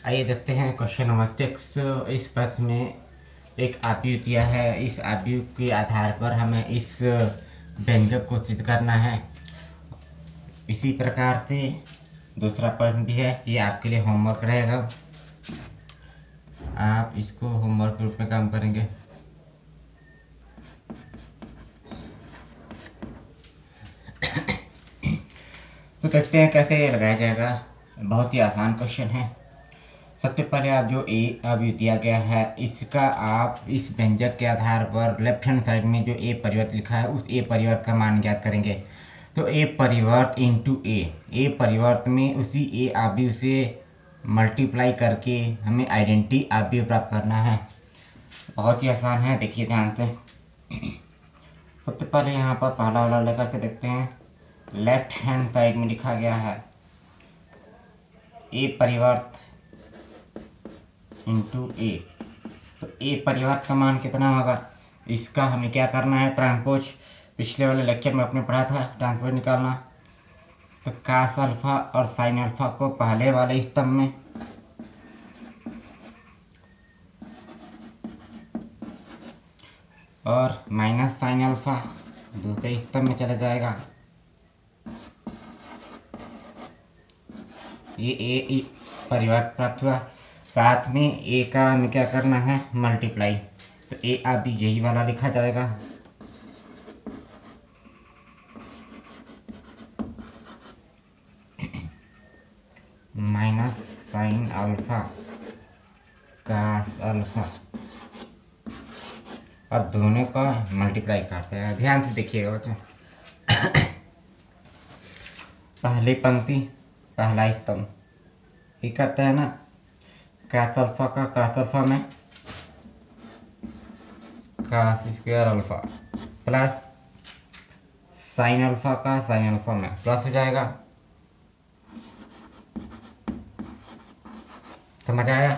आइए देखते हैं क्वेश्चन नंबर 6। इस प्रश्न में एक आव्यूह दिया है। इस आव्यूह के आधार पर हमें इस व्यंजक को सिद्ध करना है। इसी प्रकार से दूसरा प्रश्न भी है। ये आपके लिए होमवर्क रहेगा, आप इसको होमवर्क रूप में काम करेंगे। तो देखते हैं कैसे ये लगाया जाएगा। बहुत ही आसान क्वेश्चन है। सबसे पहले आप जो ए अभी दिया गया है, इसका आप इस व्यंजक के आधार पर लेफ्ट हैंड साइड में जो ए परिवर्त लिखा है उस ए परिवर्त का मान ज्ञात करेंगे। तो ए परिवर्त इंटू ए परिवर्त में उसी ए आव्यूह से मल्टीप्लाई करके हमें आइडेंटिटी आव्यूह प्राप्त करना है। बहुत ही आसान है, देखिए ध्यान से। सबसे पहले यहाँ पर पहला वाला लेकर के देखते हैं। लेफ्ट हैंड साइड में लिखा गया है ए परिवर्त इंटू ए। तो ए परिवर्त का मान कितना होगा, इसका हमें क्या करना है, ट्रांसपोज। पिछले वाले लेक्चर में आपने पढ़ा था ट्रांसपोज निकालना। तो कास अल्फा और साइन अल्फा को पहले वाले स्तंभ में और माइनस साइन अल्फा दूसरे स्तंभ में चला जाएगा। ये ए परिवर्त प्राप्त हुआ। साथ में ए का हमें क्या करना है, मल्टीप्लाई। तो ए अभी यही वाला लिखा जाएगा। Minus sine alpha cos alpha, अब दोनों का मल्टीप्लाई करते हैं। ध्यान से देखिएगा बच्चों। पहली पंक्ति पहला स्तंभ ये करते हैं ना, कास अल्फा का कास अल्फा में cos square alpha plus sine alpha का साइन अल्फा में प्लस हो जाएगा। समझ आया।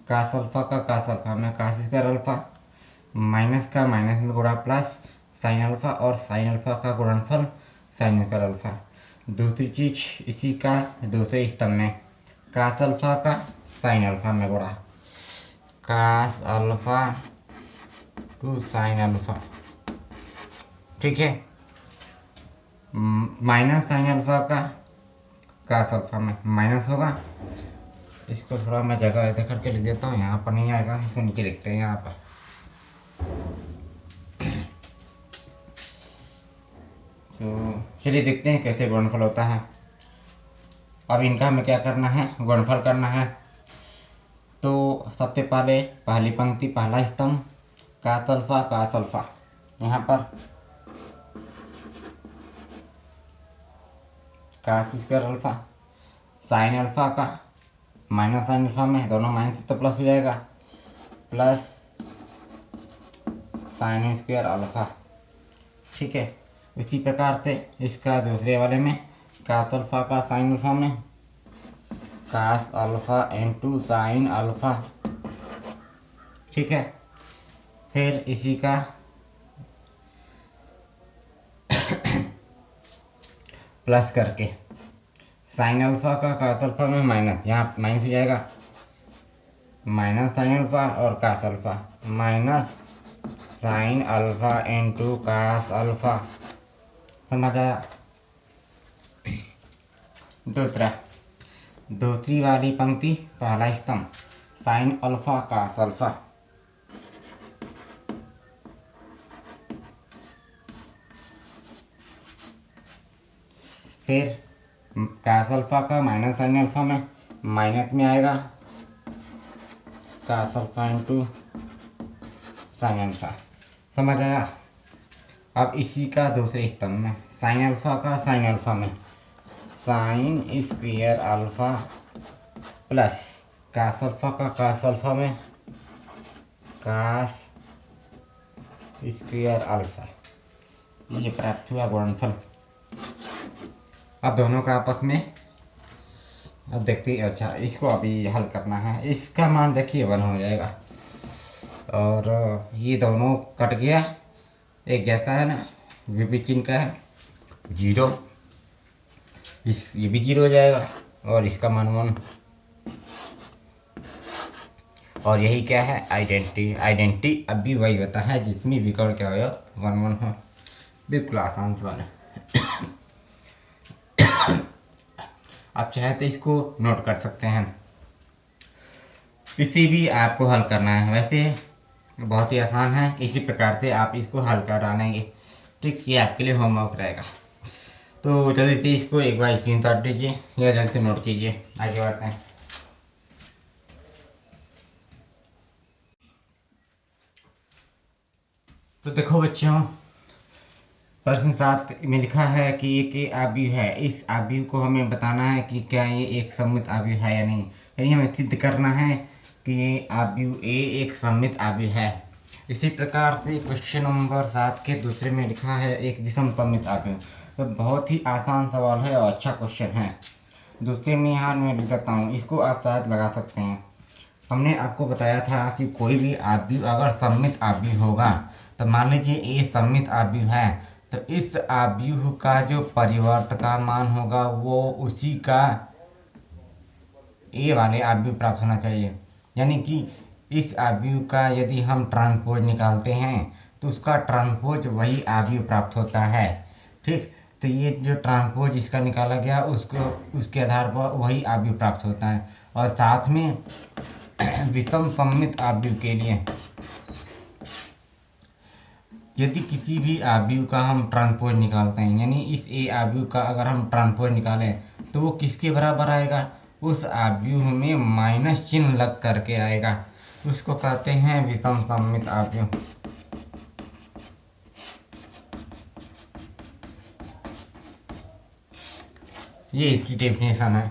कास अल्फा का कास अल्फा में कास स्क्वायर अल्फा, माइनस का माइनस में गुणा प्लस साइन अल्फा और साइन अल्फा का गुणनफल साइन स्क्वायर अल्फा। दूसरी चीज इसी का दूसरे स्तंभ में कास अल्फा का साइन अल्फा में गुणा cos alpha two sine alpha, ठीक है। माइनस साइन अल्फा का कास अल्फा में माइनस होगा। इसको थोड़ा मैं जगह इधर करके लिख देता हूँ, यहाँ पर नहीं आएगा, इसको नीचे लिखते हैं यहाँ पर। तो चलिए देखते हैं कैसे गुणनफल होता है। अब इनका हमें क्या करना है, गुणनफल करना है। तो सबसे पहले पहली पंक्ति पहला स्तंभ कास अल्फा, यहाँ पर cos square alpha, sine alpha का माइनस साइन अल्फा में दोनों माइनस तो प्लस हो जाएगा, प्लस साइन स्क्वायर अल्फा, ठीक है। इसी प्रकार से इसका दूसरे वाले में कास अल्फा का साइन अल्फा में cos alpha into sine alpha, ठीक है। फिर इसी का प्लस करके साइन अल्फा का कास अल्फा में माइनस, यहाँ माइनस हो जाएगा, माइनस साइन अल्फा और cos alpha minus sine alpha into cos alpha. समझ आया। दूसरी वाली पंक्ति पहला स्तंभ साइन अल्फा कास अल्फा, फिर कास अल्फा का माइनस साइन अल्फा में माइनस में आएगा cos alpha into sine alpha. समझ आया। अब इसी का दूसरे स्तंभ में साइन अल्फा का साइन अल्फा में sine square alpha plus cos alpha का कास अल्फा में कास स्क्वायर अल्फा, ये प्राप्त हुआ गुणनफल। अब दोनों का आपस में अब देखते हैं। अच्छा, इसको अभी हल करना है। इसका मान देखिए 1 हो जाएगा और ये दोनों कट गया, एक जैसा है ना, विपरीत चिन्ह का है 0, ये भी 0 हो जाएगा और इसका मान 1। और यही क्या है, आइडेंटिटी। आइडेंटिटी अब भी वही होता है जिसमें विकर्ण क्या हो, 1 1 हो। बिल्कुल आसान सवाल है। आप चाहे तो इसको नोट कर सकते हैं, इसे भी आपको हल करना है। वैसे बहुत ही आसान है, इसी प्रकार से आप इसको हल कर डालेंगे। ठीक, ये आपके लिए होमवर्क रहेगा। तो जल्दी से इसको एक बार स्क्रीन शॉट दीजिए या जल्दी से नोट कीजिए, आगे बढ़ते हैं। तो देखो बच्चों, प्रश्न 7 में लिखा है कि एक आव्यूह है, इस आव्यूह को हमें बताना है कि क्या ये एक सममित आव्यूह है या नहीं। यानी हमें सिद्ध करना है कि ये आव्यूह ए एक सममित आव्यूह है। इसी प्रकार से क्वेश्चन नंबर 7 के दूसरे में लिखा है एक विषम सममित आव्यूह। तो बहुत ही आसान सवाल है और अच्छा क्वेश्चन है। दूसरे में यहाँ मैं लिख देता हूँ, इसको आप शायद लगा सकते हैं। हमने आपको बताया था कि कोई भी आव्यूह अगर सममित आव्यूह होगा, तो मान लीजिए ए सममित आव्यूह है, तो इस आव्यूह का जो परिवर्त का मान होगा वो उसी का ए वाले आव्यूह प्राप्त होना चाहिए। यानी कि इस आव्यूह का यदि हम ट्रांसपोज निकालते हैं तो उसका ट्रांसपोज वही आव्यूह प्राप्त होता है। ठीक, तो ये जो ट्रांसपोज इसका निकाला गया उसको उसके आधार पर वही आव्यूह प्राप्त होता है। और साथ में विषम सममित आव्यूह के लिए यदि किसी भी आव्यूह का हम ट्रांसपोज निकालते हैं, यानी इस ए आव्यूह का अगर हम ट्रांसपोज निकालें तो वो किसके बराबर आएगा, उस आव्यूह में माइनस चिन्ह लग करके आएगा। उसको कहते हैं विषम सममित आव्यूह। ये इसकी डेफिनेशन है।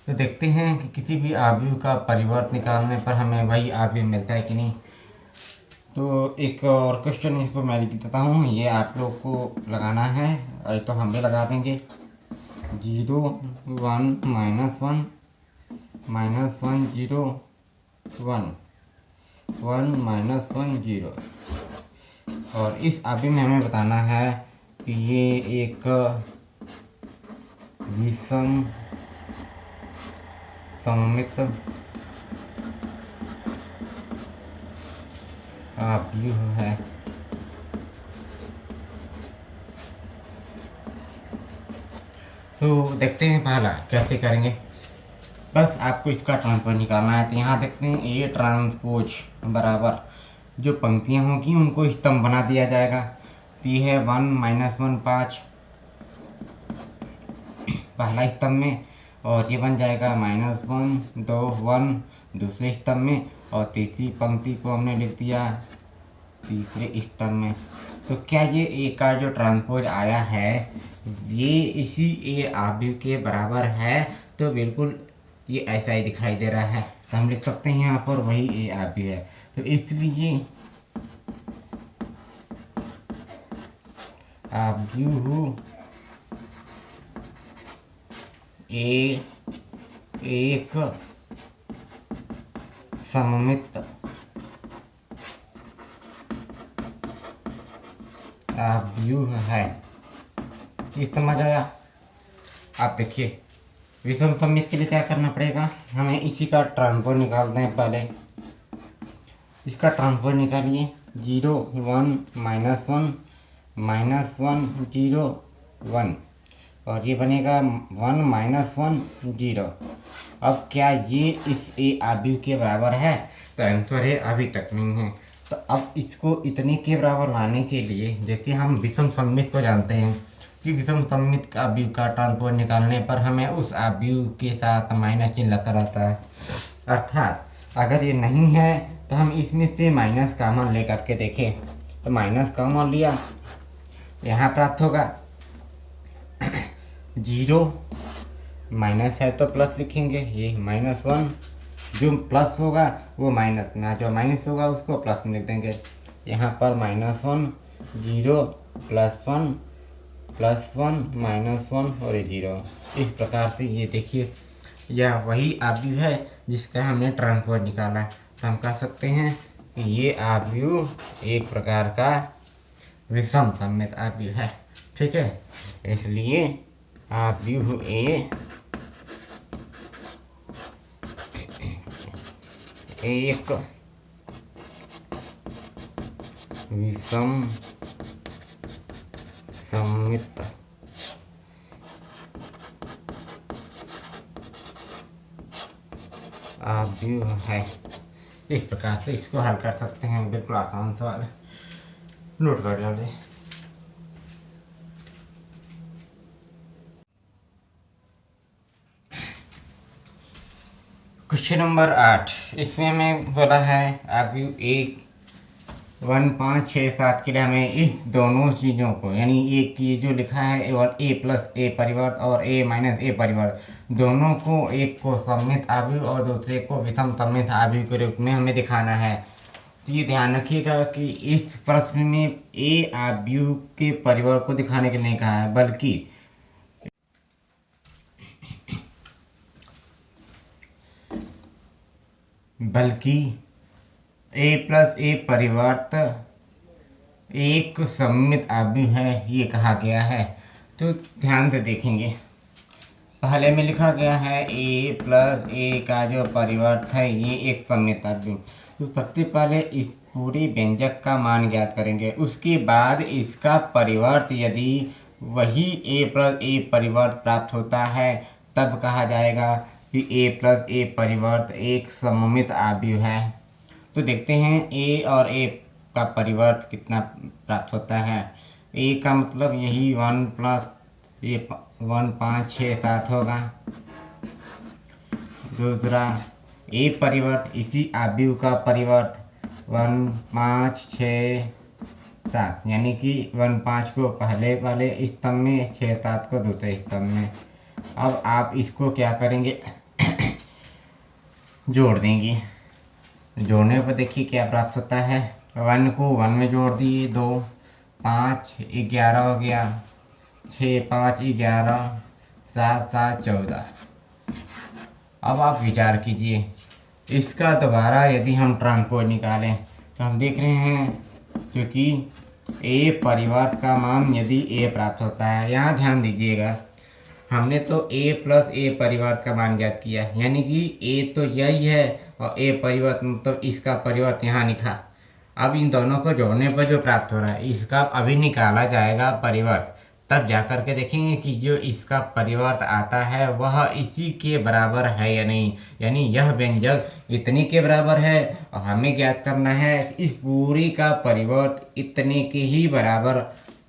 तो देखते हैं कि किसी भी आव्यूह का परिवर्त निकालने पर हमें वही आव्यूह मिलता है कि नहीं। तो एक और क्वेश्चन इसको मैं लिख देता हूँ, ये आप लोग को लगाना है, और तो हम भी लगा देंगे। 0 1 -1 -1 0 1 1 -1 0। और इस आव्यूह में हमें बताना है कि ये एक विषम सममित आव्यूह है। तो देखते हैं पहला कैसे करेंगे। बस आपको इसका ट्रांसपोज निकालना है। तो यहाँ देखते हैं ए ट्रांसपोज बराबर जो पंक्तियाँ होंगी उनको स्तंभ बना दिया जाएगा। तो ये है 1 -1 5 पहला स्तंभ में, और ये बन जाएगा -1 2 1 दूसरे स्तंभ में, और तीसरी पंक्ति को हमने लिख दिया तीसरे स्तंभ में। तो क्या ये ए का जो ट्रांसपोज आया है ये इसी ए आव्यूह के बराबर है? तो बिल्कुल ये ऐसा ही दिखाई दे रहा है। तो हम लिख सकते हैं यहाँ पर वही ए आव्यूह है। तो इसलिए आव्यूह ए एक सममित आव्यूह है। ये समझ आया? आप देखिए, विषम सममित के लिए क्या करना पड़ेगा, हमें इसी का ट्रांसपोज निकालते हैं। पहले इसका ट्रांसपोज निकालिए। 0 1 -1 -1 0 1, और ये बनेगा 1 -1 0। अब क्या ये इस ए आव्यूह के बराबर है? तो आंसर है अभी तक नहीं है। तो अब इसको इतने के बराबर लाने के लिए, जैसे हम विषम सममित को जानते हैं कि विषम सममित आव्यूह का ट्रांसपोज निकालने पर हमें उस आव्यूह के साथ माइनस चिन्ह लगकर आता है। अर्थात अगर ये नहीं है तो हम इसमें से माइनस कॉमन ले करके देखें। तो माइनस कॉमन लिया, यहाँ प्राप्त होगा 0 माइनस है तो प्लस लिखेंगे, ये -1 जो प्लस होगा वो माइनस में, जो माइनस होगा उसको प्लस में लिख देंगे। यहाँ पर -1 0 +1 +1 -1 और ये 0। इस प्रकार से ये देखिए यह वही आव्यूह है जिसका हमने ट्रांसपोज निकाला। तो हम कह सकते हैं कि ये आव्यूह एक प्रकार का विषम सममित आव्यूह है। ठीक है, इसलिए आव्यूह ए एक विषम सममित आव्यूह है। इस प्रकार से इसको हल कर सकते हैं। बिल्कुल आसान सवाल है, नोट कर डालें। क्वेश्चन नंबर 8, इसमें हमें बोला है आव्यूह 1 5 6 7 के लिए हमें इस दोनों चीज़ों को, यानी एक की जो लिखा है और a प्लस a परिवर्त और a माइनस a परिवर्त, दोनों को, एक को सममित आव्यूह और दूसरे को विषम सममित आव्यूह के रूप में हमें दिखाना है। तो ये ध्यान रखिएगा कि इस प्रश्न में a आव्यूह के परिवर्त को दिखाने के लिए कहा है, बल्कि a प्लस a परिवर्त एक सममित आव्यूह है, ये कहा गया है। तो ध्यान से देखेंगे, पहले में लिखा गया है a प्लस a का जो परिवर्त है ये एक सममित आव्यूह। तो सबसे पहले इस पूरे व्यंजक का मान ज्ञात करेंगे, उसके बाद इसका परिवर्त यदि वही a प्लस a परिवर्त प्राप्त होता है तब कहा जाएगा कि a प्लस a परिवर्त एक सममित आव्यूह है। तो देखते हैं a और a का परिवर्त कितना प्राप्त होता है। a का मतलब यही 1 प्लस ये 1 5 6 7 होगा। दूसरा a परिवर्त इसी आव्यूह का परिवर्त 1 5 6 7, यानी कि 1 5 को पहले वाले स्तंभ में, 6 7 को दूसरे स्तंभ में। अब आप इसको क्या करेंगे, जोड़ देंगे। जोड़ने पर देखिए क्या प्राप्त होता है। 1 को 1 में जोड़ दिए, 2 5 11 हो गया, 6 5 11, 7 7 14। अब आप विचार कीजिए, इसका दोबारा यदि हम ट्रांसपोज निकालें तो हम देख रहे हैं क्योंकि a परिवर्त का मान यदि a प्राप्त होता है, यहाँ ध्यान दीजिएगा, हमने तो a प्लस a परिवर्त का मान ज्ञात किया, यानी कि a तो यही है और a परिवर्त मतलब इसका परिवर्त यहाँ लिखा। अब इन दोनों को जोड़ने पर जो प्राप्त हो रहा है इसका अभी निकाला जाएगा परिवर्त, तब जाकर के देखेंगे कि जो इसका परिवर्त आता है वह इसी के बराबर है या नहीं, यानी यह व्यंजक इतने के बराबर है और हमें ज्ञात करना है इस पूरी का परिवर्त इतने के ही बराबर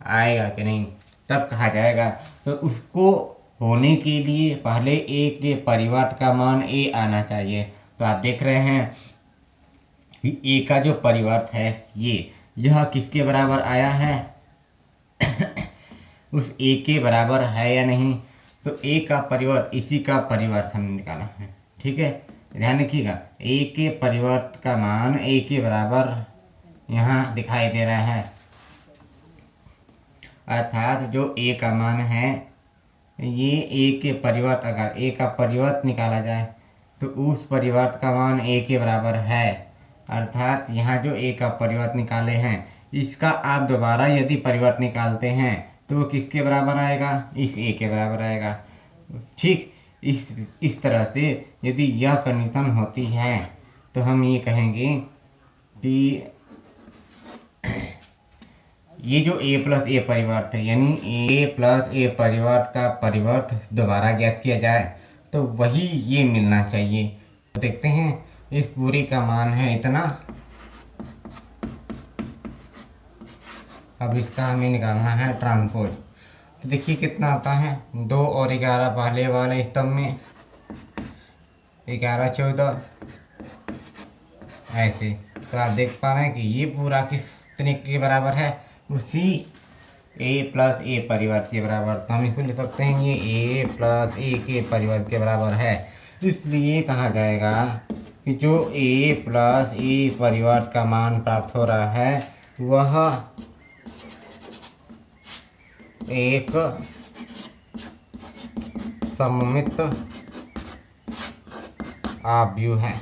आएगा कि नहीं, तब कहा जाएगा। तो उसको होने के लिए पहले a के परिवर्त का मान a आना चाहिए। तो आप देख रहे हैं कि a का जो परिवर्त है यह किसके बराबर आया है उस a के बराबर है या नहीं। तो a का परिवर्त इसी का परिवर्त हमने निकाला है, ठीक है। ध्यान रखिएगा, a के परिवर्त का मान a के बराबर यहाँ दिखाई दे रहा है, अर्थात जो a का मान है ये a के परिवर्त, अगर a का परिवर्त निकाला जाए तो उस परिवर्त का मान a के बराबर है, अर्थात यहाँ जो a का परिवर्त निकाले हैं इसका आप दोबारा यदि परिवर्त निकालते हैं तो वो किसके बराबर आएगा, इस a के बराबर आएगा। ठीक इस तरह से यदि यह कंडीशन होती है तो हम ये कहेंगे कि ये जो a प्लस a परिवर्त है, यानी a प्लस a परिवर्त का परिवर्त दोबारा ज्ञात किया जाए तो वही ये मिलना चाहिए। तो देखते हैं इस पूरी का मान है इतना, अब इसका हमें निकालना है ट्रांसपोज। तो देखिए कितना आता है, 2 और 11 पहले वाले स्तंभ में, 11 14 ऐसे। तो आप देख पा रहे हैं कि ये पूरा कितने के बराबर है, उसी a प्लस a परिवर्त के बराबर। तो हम इसको लिख सकते हैं ये a प्लस a के परिवर्त के बराबर है। इसलिए कहा जाएगा कि जो a प्लस a परिवर्त का मान प्राप्त हो रहा है वह एक सममित आव्यूह है।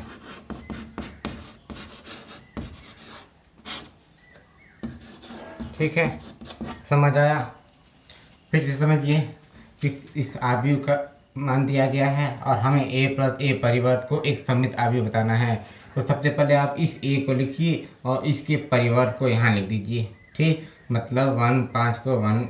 ठीक है, समझ आया। फिर से समझिए कि इस आव्यूह का मान दिया गया है और हमें a प्लस a परिवर्त को एक सममित आव्यूह बताना है। तो सबसे पहले आप इस ए को लिखिए और इसके परिवर्त को यहाँ लिख दीजिए। ठीक, मतलब 1 5 को 1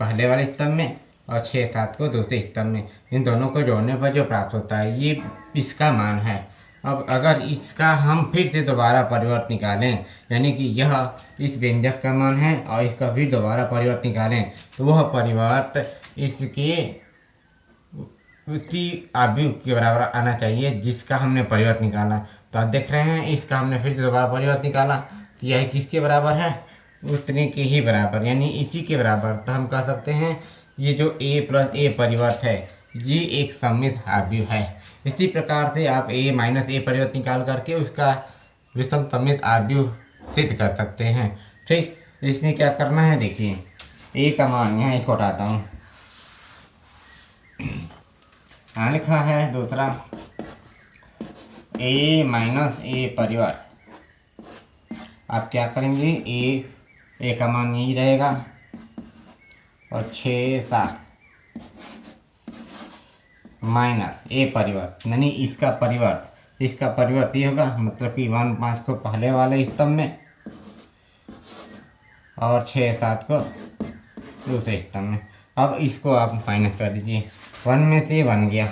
पहले वाले स्तंभ में और 6 7 को दूसरे स्तंभ में। इन दोनों को जोड़ने पर जो प्राप्त होता है ये इसका मान है। अब अगर इसका हम फिर से दोबारा परिवर्त निकालें, यानी कि यह इस व्यंजक का मान है और इसका फिर दोबारा परिवर्त निकालें, तो वह परिवर्त इसके उसी आव्यूह के बराबर आना चाहिए जिसका हमने परिवर्त निकाला। तो आप देख रहे हैं इसका हमने फिर से दोबारा परिवर्त निकाला, तो यह किसके बराबर है, उतने के ही बराबर, यानी इसी के बराबर। तो हम कह सकते हैं ये जो a प्लस a परिवर्त है ये एक सममित आव्यूह है। इसी प्रकार से आप a माइनस a परिवर्त निकाल करके उसका विषम सममित आव्यूह सिद्ध कर सकते हैं। ठीक, इसमें क्या करना है, देखिए a का मान यहाँ इसको हटाता हूँ, यहाँ लिखा है दूसरा a माइनस a परिवर्त। आप क्या करेंगे, a का मान यही रहेगा और 6 7 माइनस a परिवर्त, यानी इसका परिवर्त ये होगा, मतलब कि 1 5 को पहले वाले स्तंभ में और 6 7 को दूसरे स्तंभ में। अब इसको आप माइनस कर दीजिए, 1 में से बन गया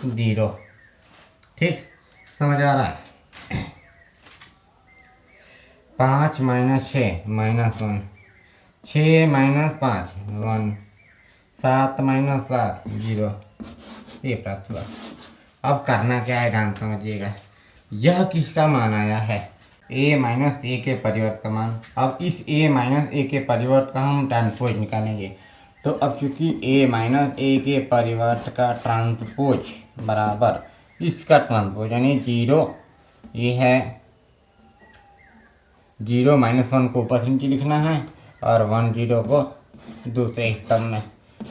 0। ठीक, समझ आ रहा है। 5 माइनस 6 माइनस 1, 6 माइनस 5 1, 7 माइनस 7 0, ये प्राप्त हुआ। अब करना क्या है, ध्यान समझिएगा, यह किसका मान आया है, a माइनस a के परिवर्त का मान। अब इस a माइनस a के परिवर्त का हम ट्रांसपोज निकालेंगे। तो अब चूंकि a माइनस a के परिवर्त का ट्रांसपोज बराबर इसका ट्रांसपोज, यानी 0, ये है 0 माइनस 1 को ऊपर से नीचे लिखना है और 1 0 को दूसरे स्तंभ में।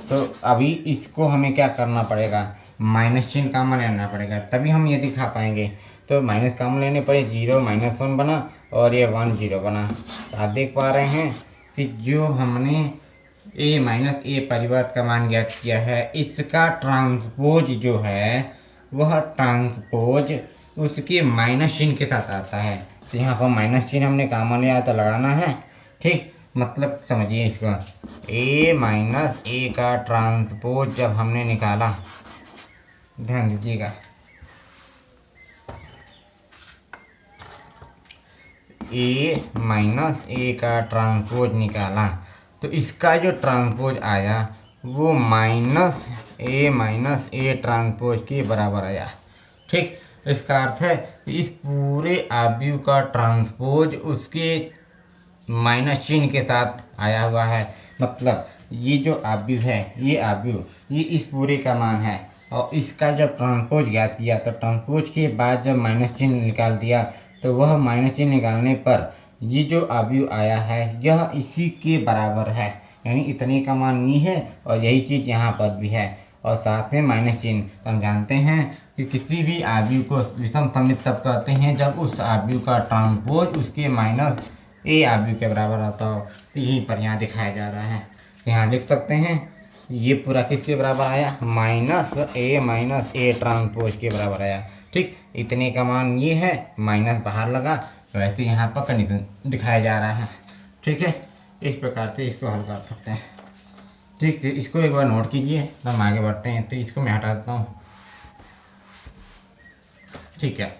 तो अभी इसको हमें क्या करना पड़ेगा, माइनस चिन्ह कॉमन लेना पड़ेगा, तभी हम ये दिखा पाएंगे। तो माइनस कॉमन लेने पर 0 माइनस 1 बना और ये 1 0 बना। तो आप देख पा रहे हैं कि जो हमने a माइनस a परिवर्त का मान ज्ञात किया है, इसका ट्रांसपोज जो है वह ट्रांसपोज उसके माइनस चिन्ह के साथ आता है। तो यहाँ पर माइनस चिन्ह हमने कॉमन लिया तो लगाना है। ठीक, मतलब समझिए इसको, a माइनस a का ट्रांसपोज जब हमने निकाला, ध्यान दीजिएगा, a माइनस a का ट्रांसपोज निकाला, तो इसका जो ट्रांसपोज आया वो माइनस a ट्रांसपोज के बराबर आया। ठीक, इसका अर्थ है इस पूरे आव्यूह का ट्रांसपोज उसके माइनस चिन्ह के साथ आया हुआ है। मतलब ये जो आव्यूह है, ये आव्यूह ये इस पूरे का मान है और इसका जब ट्रांसपोज ज्ञात किया तो ट्रांसपोज के बाद जब माइनस चिन्ह निकाल दिया, तो वह माइनस चिन्ह निकालने पर ये जो आव्यूह आया है यह इसी के बराबर है, यानी इतने का मान ये है और यही चीज़ यहाँ पर भी है और साथ में माइनस चिन्ह। तो हम जानते हैं कि किसी भी आव्यूह को विषम सममित तब कहते हैं जब उस आव्यूह का ट्रांसपोज उसके माइनस a आव्यूह के बराबर आता हो। तो यहीं पर यहाँ दिखाया जा रहा है, यहाँ लिख सकते हैं ये पूरा किसके बराबर आया, माइनस a ट्रांसपोज के बराबर आया। ठीक, इतने का मान ये है, माइनस बाहर लगा, वैसे यहाँ पर कंडीशन दिखाया जा रहा है। ठीक है, इस प्रकार से इसको हल कर सकते हैं। ठीक, तो इसको एक बार नोट कीजिए, तो हम आगे बढ़ते हैं। तो इसको मैं हटा देता हूँ। ठीक है।